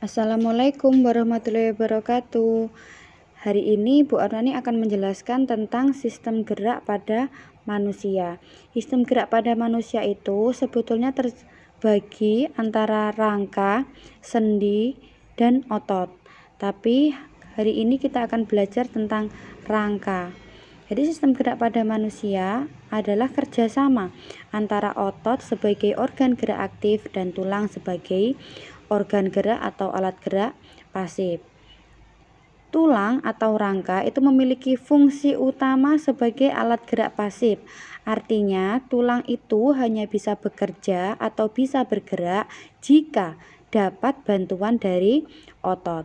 Assalamualaikum warahmatullahi wabarakatuh. Hari ini Bu Arnani akan menjelaskan tentang sistem gerak pada manusia. Sistem gerak pada manusia itu sebetulnya terbagi antara rangka, sendi, dan otot. Tapi hari ini kita akan belajar tentang rangka. Jadi sistem gerak pada manusia adalah kerjasama antara otot sebagai organ gerak aktif dan tulang sebagai organ gerak atau alat gerak pasif. Tulang atau rangka itu memiliki fungsi utama sebagai alat gerak pasif. Artinya, tulang itu hanya bisa bekerja atau bisa bergerak jika dapat bantuan dari otot.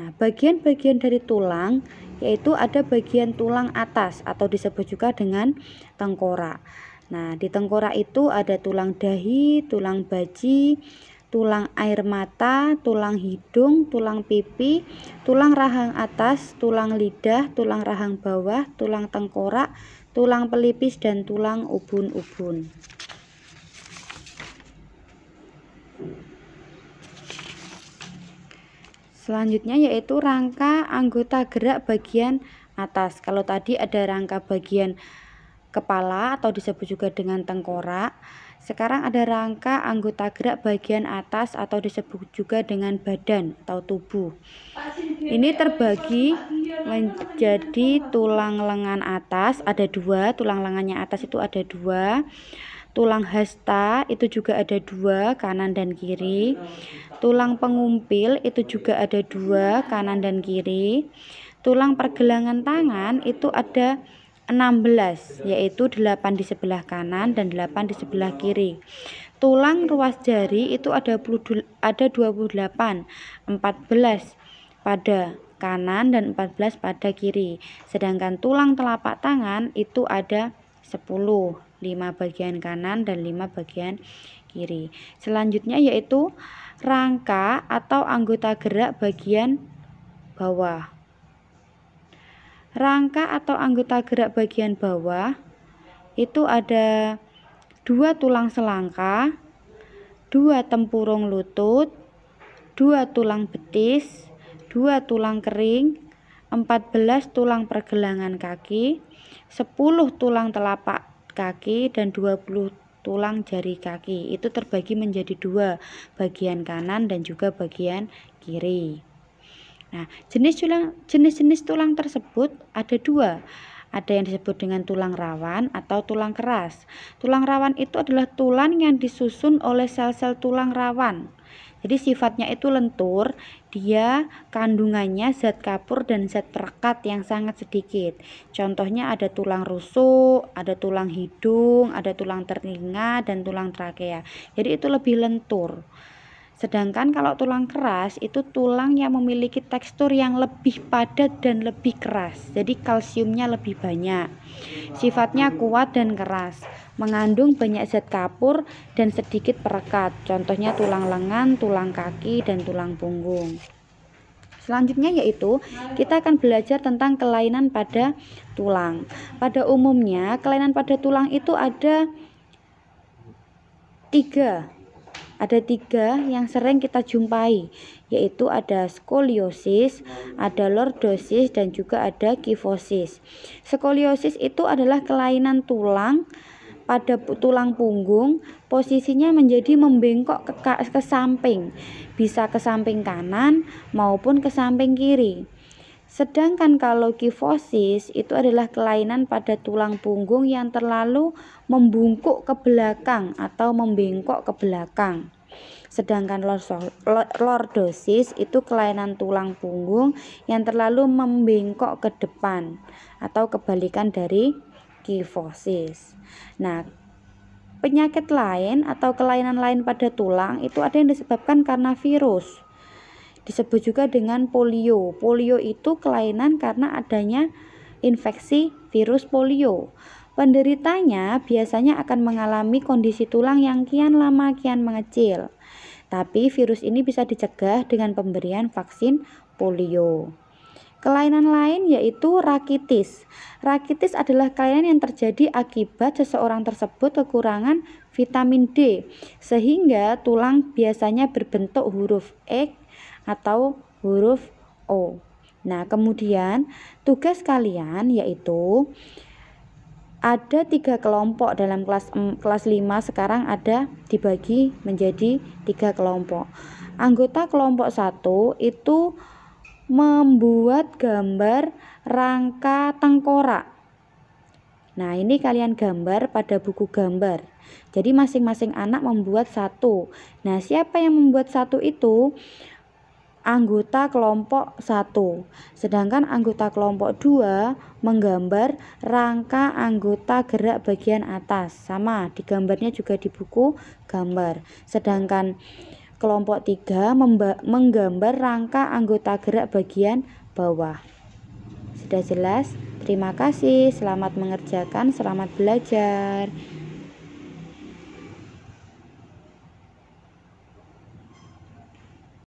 Nah, bagian-bagian dari tulang yaitu ada bagian tulang atas atau disebut juga dengan tengkorak. Nah, di tengkorak itu ada tulang dahi, tulang baji, tulang air mata, tulang hidung, tulang pipi, tulang rahang atas, tulang lidah, tulang rahang bawah, tulang tengkorak, tulang pelipis, dan tulang ubun-ubun. Selanjutnya yaitu rangka anggota gerak bagian atas. Kalau tadi ada rangka bagian kepala atau disebut juga dengan tengkorak, sekarang ada rangka anggota gerak bagian atas atau disebut juga dengan badan atau tubuh. Ini terbagi menjadi tulang lengan atas, ada dua, tulang lengannya atas itu ada dua. Tulang hasta itu juga ada dua, kanan dan kiri. Tulang pengumpil itu juga ada dua, kanan dan kiri. Tulang pergelangan tangan itu ada 16, yaitu 8 di sebelah kanan dan 8 di sebelah kiri. Tulang ruas jari itu ada 28, 14 pada kanan dan 14 pada kiri. Sedangkan tulang telapak tangan itu ada 10, 5 bagian kanan dan 5 bagian kiri. Selanjutnya yaitu rangka atau anggota gerak bagian bawah. Rangka atau anggota gerak bagian bawah itu ada 2 tulang selangka, 2 tempurung lutut, 2 tulang betis, 2 tulang kering, 14 tulang pergelangan kaki, 10 tulang telapak kaki, dan 20 tulang jari kaki. Itu terbagi menjadi 2, bagian kanan dan juga bagian kiri. Nah, jenis-jenis tulang tersebut ada 2. Ada yang disebut dengan tulang rawan atau tulang keras. Tulang rawan itu adalah tulang yang disusun oleh sel-sel tulang rawan. Jadi sifatnya itu lentur, dia kandungannya zat kapur dan zat perekat yang sangat sedikit. Contohnya ada tulang rusuk, ada tulang hidung, ada tulang telinga, dan tulang trakea. Jadi itu lebih lentur. Sedangkan kalau tulang keras itu tulang yang memiliki tekstur yang lebih padat dan lebih keras. Jadi kalsiumnya lebih banyak. Sifatnya kuat dan keras, mengandung banyak zat kapur dan sedikit perekat. Contohnya tulang lengan, tulang kaki, dan tulang punggung. Selanjutnya yaitu kita akan belajar tentang kelainan pada tulang. Pada umumnya kelainan pada tulang itu ada 3. Ada 3 yang sering kita jumpai, yaitu ada skoliosis, ada lordosis, dan juga ada kifosis. Skoliosis itu adalah kelainan tulang pada tulang punggung, posisinya menjadi membengkok ke samping, bisa ke samping kanan maupun ke samping kiri. Sedangkan kalau kifosis itu adalah kelainan pada tulang punggung yang terlalu membungkuk ke belakang atau membengkok ke belakang. Sedangkan lordosis itu kelainan tulang punggung yang terlalu membengkok ke depan atau kebalikan dari kifosis. Nah, penyakit lain atau kelainan lain pada tulang itu ada yang disebabkan karena virus. Disebut juga dengan polio. Polio itu kelainan karena adanya infeksi virus polio. Penderitanya biasanya akan mengalami kondisi tulang yang kian lama kian mengecil. Tapi virus ini bisa dicegah dengan pemberian vaksin polio. Kelainan lain yaitu rakitis. Rakitis adalah kelainan yang terjadi akibat seseorang tersebut kekurangan vitamin D, sehingga tulang biasanya berbentuk huruf X atau huruf O. Nah, kemudian tugas kalian yaitu ada 3 kelompok dalam kelas 5, sekarang ada dibagi menjadi 3 kelompok. Anggota kelompok 1 itu membuat gambar rangka tengkorak. Nah, ini kalian gambar pada buku gambar. Jadi masing-masing anak membuat satu. Nah, siapa yang membuat satu itu? Anggota kelompok 1. Sedangkan anggota kelompok 2 menggambar rangka anggota gerak bagian atas. Sama, digambarnya juga di buku gambar. Sedangkan kelompok 3 menggambar rangka anggota gerak bagian bawah. Sudah jelas? Terima kasih, selamat mengerjakan, selamat belajar.